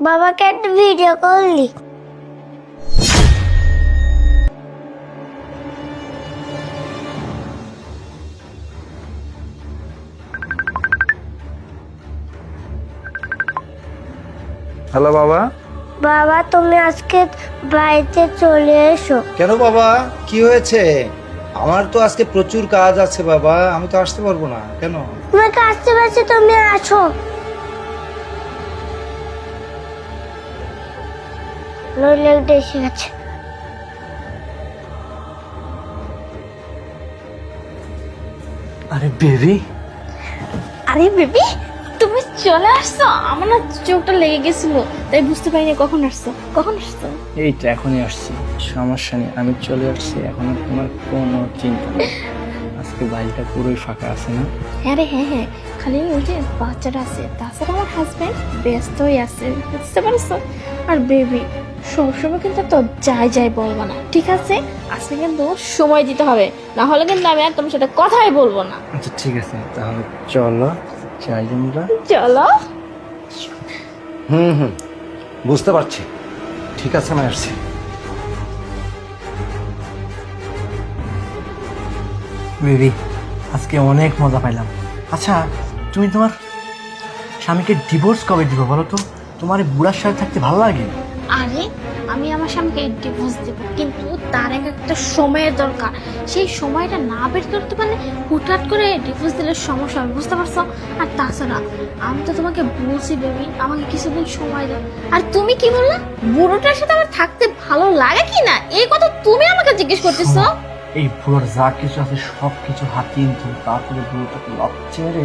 বাবাকে একটা video call দি। Hello বাবা। বাবা তুমি আজকে বাড়িতে চলে এসো। কেন বাবা, কি হয়েছে? আমার তো আজকে প্রচুর কাজ আছে বাবা, আমি তো আসতে পারবো না। কেন? তোমাকে আসতে পারছি, তুমি আসো। নইলে এসে গেছে। আরে বেবি, আরে বেবি, তুমি চলে আসছো। আমার না চোখটা লেগে গেছিল, তাই বুঝতে পারিনি কখন আসছো। এই তো এখনই আসছি, সমস্যা নেই, আমি চলে আসছি। এখন আর তোমার কোনো চিন্তা নেই। আজকে বাড়িটা পুরোই ফাঁকা আছে না? হ্যাঁ রে, হ্যাঁ, খালি ওই যে বাচ্চাটা আছে, তাছাড়া আমার হাজব্যান্ড ব্যস্তই আছে, বুঝতে পারছো? আর বেবি সবসময় কিন্তু তো যাই বলবো না, ঠিক আছে? আজকে কিন্তু সময় দিতে হবে, না হলে কিন্তু আমি আর তোমার সাথে কথাই বলবো না। আচ্ছা ঠিক আছে, তাহলে চলো যাই আমরা। চলো। হুম, বুঝতে পারছি। ঠিক আছে, আমি আসছি। বেবি, আজকে অনেক মজা পাইলাম। আচ্ছা, তুমি তোমার স্বামীকে ডিভোর্স কবে দিবে বলো তো? তোমার এই বুড়ার সাথে থাকতে ভালো লাগে? আরে আমি আমার স্বামীকে ডিভোর্স দেব, কিন্তু তার একটা সময়ের দরকার। সেই সময়টা না বের করতে পারলে হুটহাট করে ডিভোর্স দিলে সমস্যা হবে, বুঝতে পারছো? আর তাছাড়া আমি তো তোমাকে বলছি বেবি, আমাকে কিছুদিন সময় দাও। আর তুমি কি বললা, বুড়োটার সাথে আমার থাকতে ভালো লাগে কি না, এই কথা তুমি আমাকে জিজ্ঞেস করতেছো? এই বুড়োর যা কিছু আছে সব কিছু হাতিয়ে নিতে হবে, তারপরে বুড়োটাকে লক্ষ্যে মেরে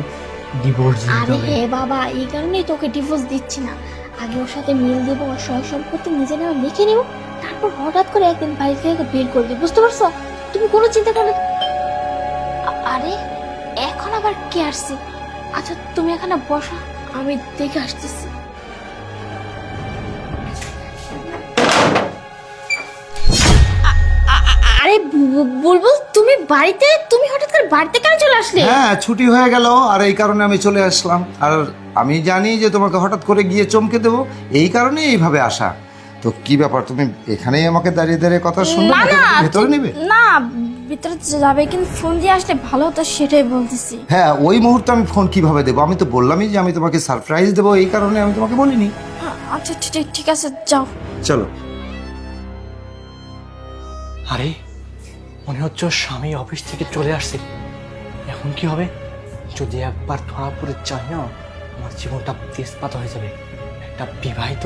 ডিভোর্স দিতে আরে হবে। হে বাবা, এই কারণেই তোকে ডিভোর্স দিচ্ছি না। আগে ওর সাথে মিল দেবো, ওর সয় সম্পত্তি নিজে নেওয়া লিখে নিব, তারপর হঠাৎ করে একদিন বাড়ি থেকে বের করে দিই, বুঝতে পারছো? তুমি কোনো চিন্তা করো না। আরে এখন আবার কে আসছে? আচ্ছা তুমি এখানে বসা, আমি দেখে আসতেছি। আরে বুলবুল, তুমি হঠাৎ করে বাড়িতে কেন চলে আসলে? হ্যাঁ, ছুটি হয়ে গেল আর এই কারণে আমি চলে আসলাম। আর আমি জানি যে তোমাকে হঠাৎ করে গিয়ে চমকে দেবো, এই কারণে এইভাবে আসা। তো কি ব্যাপার, তুমি এখানেই আমাকে দাঁড়িয়ে দাঁড়িয়ে কথা শুনবে না নাকি না, ভেতরে নিবে? না, ভিতরে যাবে, কিন্তু ফোন দিয়ে আসলে ভালো হতো, সেটাই বলতেছি। হ্যাঁ, ওই মুহূর্তে আমি ফোন কিভাবে দেবো? আমি তো বললামই যে আমি তোমাকে সারপ্রাইজ দেবো, এই কারণে আমি তোমাকে বলিনি। আচ্ছা ঠিক আছে, যাও। চলো। আরে মনে হচ্ছে ওর স্বামী অফিস থেকে চলে আসছে। এখন কি হবে? যদি একবার ধরা পড়ে যায় না, আমার জীবনটা তেজপাত হয়ে যাবে। একটা বিবাহিত